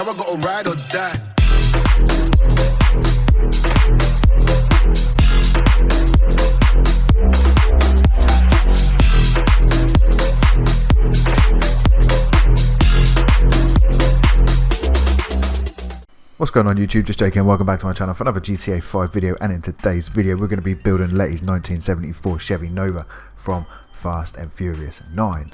I gotta ride or die. What's going on YouTube, just joking, welcome back to my channel for another GTA 5 video, and in today's video we're going to be building Letty's 1974 Chevy Nova from Fast and Furious 9.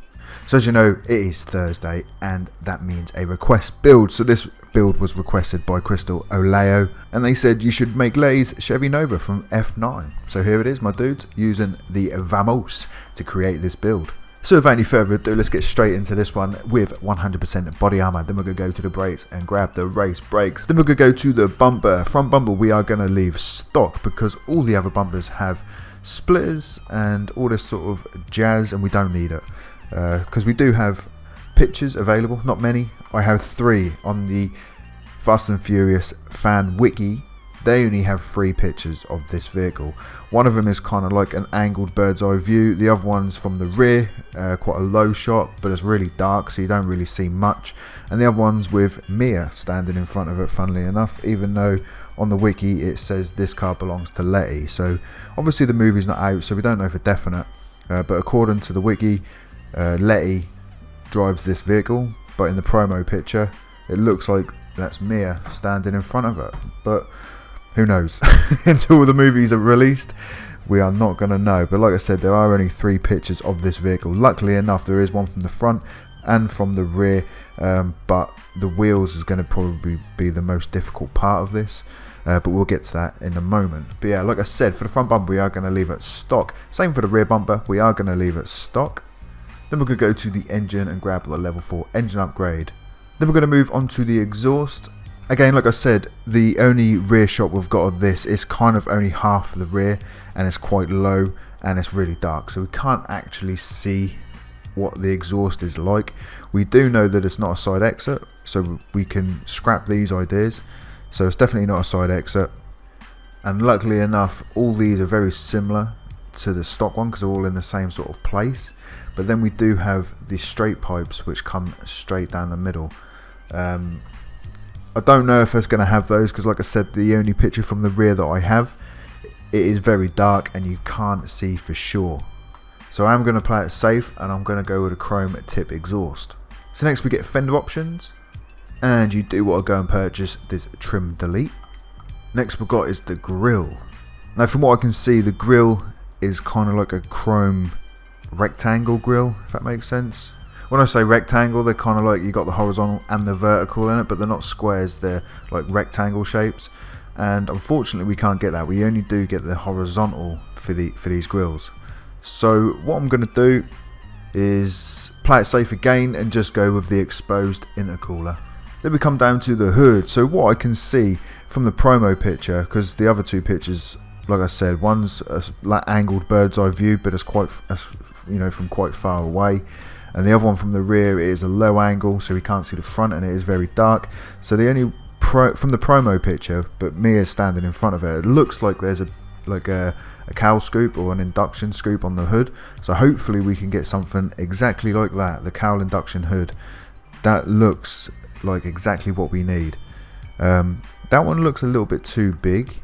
So as you know, it is Thursday and that means a request build. So this build was requested by Crystal Oleo and they said you should make Letty's Chevy Nova from F9. So here it is, my dudes, using the Vamos to create this build. So without any further ado, let's get straight into this one with 100% body armor. Then we're going to go to the brakes and grab the race brakes. Then we're going to go to the bumper. Front bumper we are going to leave stock because all the other bumpers have splitters and all this sort of jazz and we don't need it. Because we do have pictures available, not many. I have 3 on the Fast and Furious fan wiki. They only have 3 pictures of this vehicle. One of them is kind of like an angled bird's eye view. The other one's from the rear, quite a low shot, but it's really dark, so you don't really see much. And the other one's with Mia standing in front of it, funnily enough, even though on the wiki it says this car belongs to Letty. So obviously the movie's not out, so we don't know for definite. But according to the wiki, Letty drives this vehicle, but in the promo picture, it looks like that's Mia standing in front of it. But who knows? Until the movies are released, we are not going to know. But like I said, there are only 3 pictures of this vehicle. Luckily enough, there is one from the front and from the rear, but the wheels is going to probably be the most difficult part of this. But we'll get to that in a moment. But yeah, like I said, for the front bumper, we are going to leave it stock. Same for the rear bumper, we are going to leave it stock. Then we're going to go to the engine and grab the level 4 engine upgrade. Then we're going to move on to the exhaust. Again, like I said, the only rear shot we've got of this is kind of only half of the rear and it's quite low and it's really dark, so we can't actually see what the exhaust is like. We do know that it's not a side exit, so we can scrap these ideas. So it's definitely not a side exit, and luckily enough all these are very similar to the stock one because they're all in the same sort of place. But then we do have the straight pipes which come straight down the middle. I don't know if it's going to have those because like I said, the only picture from the rear that I have, it is very dark and you can't see for sure. So I'm going to play it safe and I'm going to go with a chrome tip exhaust. So next we get fender options, and you do want to go and purchase this trim delete. Next we've got is the grille. Now from what I can see, the grille is kind of like a chrome rectangle grille, if that makes sense. When I say rectangle, they're kind of like you got the horizontal and the vertical in it, but they're not squares, they're like rectangle shapes. And unfortunately we can't get that. We only do get the horizontal for these grills. So what I'm going to do is play it safe again and just go with the exposed intercooler. Then we come down to the hood. So what I can see from the promo picture, because the other 2 pictures, like I said, one's a like angled bird's eye view, but it's quite, you know, from quite far away. And the other one from the rear is a low angle, so we can't see the front and it is very dark. So the only from the promo picture, but Mia's standing in front of it, it looks like there's a cowl scoop or an induction scoop on the hood. So hopefully we can get something exactly like that, the cowl induction hood. That looks like exactly what we need. That one looks a little bit too big.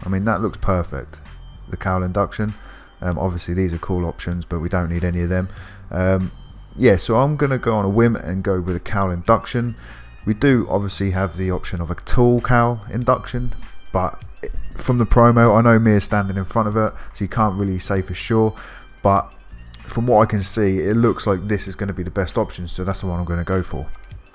I mean, that looks perfect, the cowl induction. Obviously these are cool options, but we don't need any of them. Yeah, so I'm going to go on a whim and go with a cowl induction. We do obviously have the option of a tall cowl induction, but from the promo, I know Mia's standing in front of it, so you can't really say for sure. But from what I can see, it looks like this is going to be the best option, so that's the one I'm going to go for.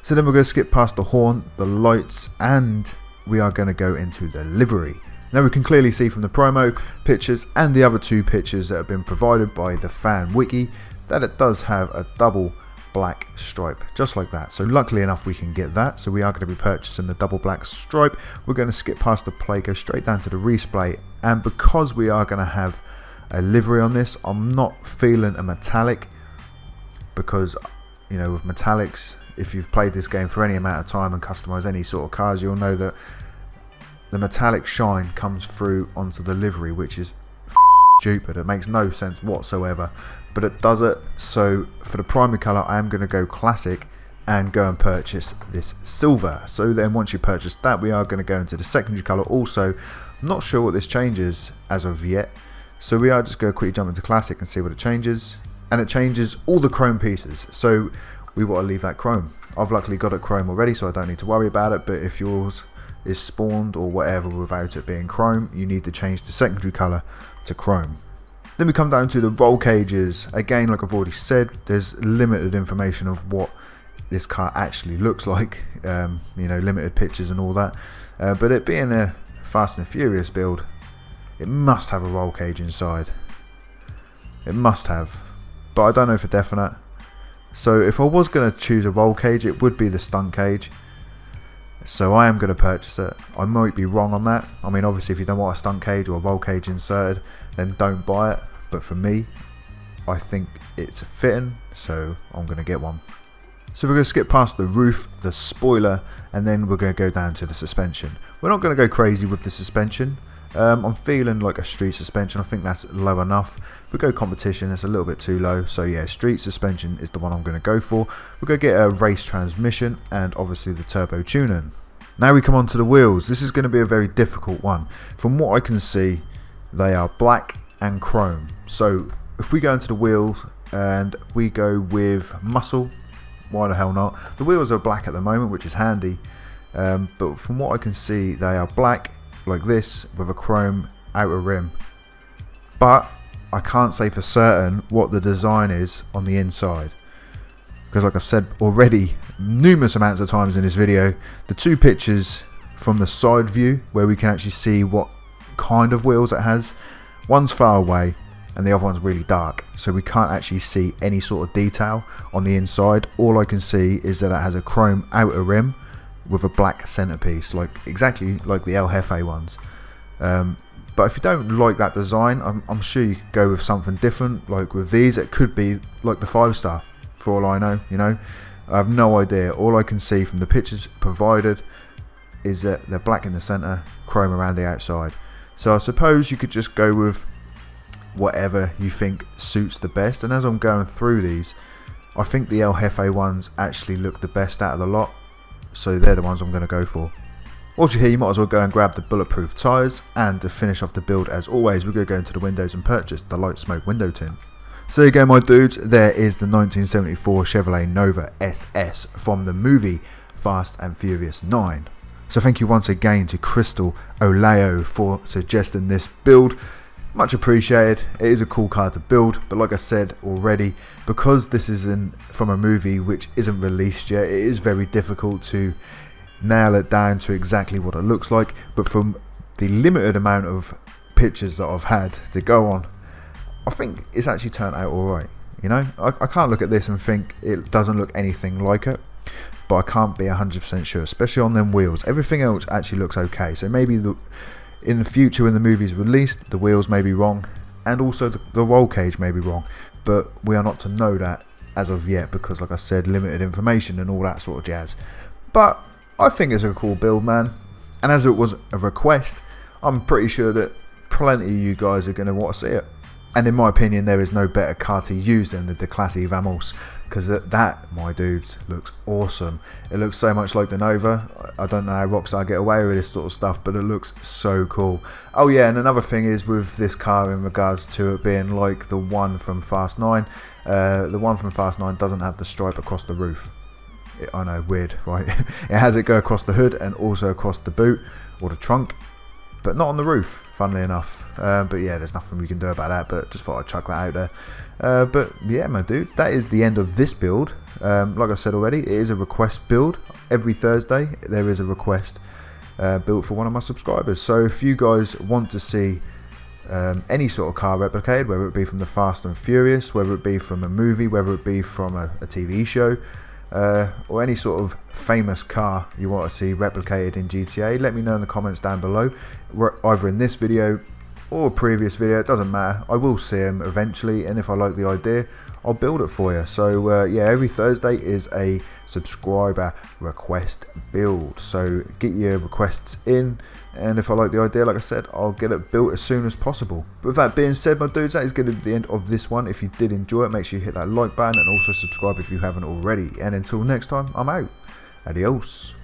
So then we're going to skip past the horn, the lights, and we are going to go into the livery. Now we can clearly see from the promo pictures and the other 2 pictures that have been provided by the fan wiki that it does have a double black stripe, just like that. So luckily enough we can get that, so we are going to be purchasing the double black stripe. We're going to skip past the plate, go straight down to the resplay, and because we are going to have a livery on this, I'm not feeling a metallic, because you know with metallics, if you've played this game for any amount of time and customized any sort of cars, you'll know that the metallic shine comes through onto the livery, which is stupid. It makes no sense whatsoever, but it does it. So for the primary color I am going to go classic, and go and purchase this silver. So then once you purchase that, we are going to go into the secondary color. Also, I'm not sure what this changes as of yet, so we are just going to quickly jump into classic and see what it changes. And it changes all the chrome pieces, so we want to leave that chrome. I've luckily got it chrome already, so I don't need to worry about it, but if yours is spawned or whatever without it being chrome, you need to change the secondary color to chrome. Then we come down to the roll cages. Again, like I've already said, there's limited information of what this car actually looks like, you know, limited pictures and all that, but it being a Fast and Furious build, it must have a roll cage inside. It must have, but I don't know for definite. So if I was going to choose a roll cage, it would be the stunt cage. So I am going to purchase it. I might be wrong on that. I mean, obviously if you don't want a stunt cage or a roll cage inserted, then don't buy it, but for me, I think it's fitting, so I'm going to get one. So we're going to skip past the roof, the spoiler, and then we're going to go down to the suspension. We're not going to go crazy with the suspension. I'm feeling like a street suspension. I think that's low enough. If we go competition, it's a little bit too low. So yeah, street suspension is the one I'm going to go for. We're going to get a race transmission and obviously the turbo tuning. Now we come on to the wheels. This is going to be a very difficult one. From what I can see, they are black and chrome. So if we go into the wheels and we go with muscle, why the hell not? The wheels are black at the moment, which is handy, but from what I can see, they are black like this with a chrome outer rim, but I can't say for certain what the design is on the inside, because like I've said already numerous amounts of times in this video, the two pictures from the side view where we can actually see what kind of wheels it has, one's far away and the other one's really dark, so we can't actually see any sort of detail on the inside. All I can see is that it has a chrome outer rim with a black centerpiece, like exactly like the El Jefe ones. But if you don't like that design, I'm sure you could go with something different. Like with these, it could be like the 5-star for all I know, you know. I have no idea. All I can see from the pictures provided is that they're black in the center, chrome around the outside. So I suppose you could just go with whatever you think suits the best. And as I'm going through these, I think the El Jefe ones actually look the best out of the lot, so they're the ones I'm going to go for. Whilst you're here, you might as well go and grab the bulletproof tyres, and to finish off the build, as always, we're going to go into the windows and purchase the light smoke window tint. So there you go, my dudes, there is the 1974 Chevrolet Nova SS from the movie Fast and Furious 9. So thank you once again to Crystal Oleo for suggesting this build. Much appreciated. It is a cool car to build, but like I said already, because this is from a movie which isn't released yet, it is very difficult to nail it down to exactly what it looks like. But from the limited amount of pictures that I've had to go on, I think it's actually turned out alright. You know, I can't look at this and think it doesn't look anything like it, but I can't be 100% sure, especially on them wheels. Everything else actually looks okay, so maybe in the future when the movie's released, the wheels may be wrong, and also the roll cage may be wrong, but we are not to know that as of yet, because like I said, limited information and all that sort of jazz. But I think it's a cool build, man, and as it was a request, I'm pretty sure that plenty of you guys are going to want to see it. And in my opinion, there is no better car to use than the Declasse Vamos, because that, my dudes, looks awesome. It looks so much like the Nova. I don't know how Rockstar get away with this sort of stuff, but it looks so cool. Oh yeah, and another thing is with this car in regards to it being like the one from Fast 9, the one from Fast 9 doesn't have the stripe across the roof. I know, weird, right? It has it go across the hood and also across the boot or the trunk, but not on the roof, funnily enough. But yeah, there's nothing we can do about that, but just thought I'd chuck that out there. But yeah, my dude, that is the end of this build. Like I said already, it is a request build. Every Thursday there is a request built for one of my subscribers. So if you guys want to see any sort of car replicated, whether it be from the Fast and Furious, whether it be from a movie, whether it be from a TV show, or any sort of famous car you want to see replicated in GTA, let me know in the comments down below, either in this video or a previous video, it doesn't matter. I will see them eventually, and if I like the idea, I'll build it for you. So yeah, every Thursday is a subscriber request build, so get your requests in, and if I like the idea, like I said, I'll get it built as soon as possible. But with that being said, my dudes, that is going to be the end of this one. If you did enjoy it, make sure you hit that like button and also subscribe if you haven't already, and until next time, I'm out. Adios.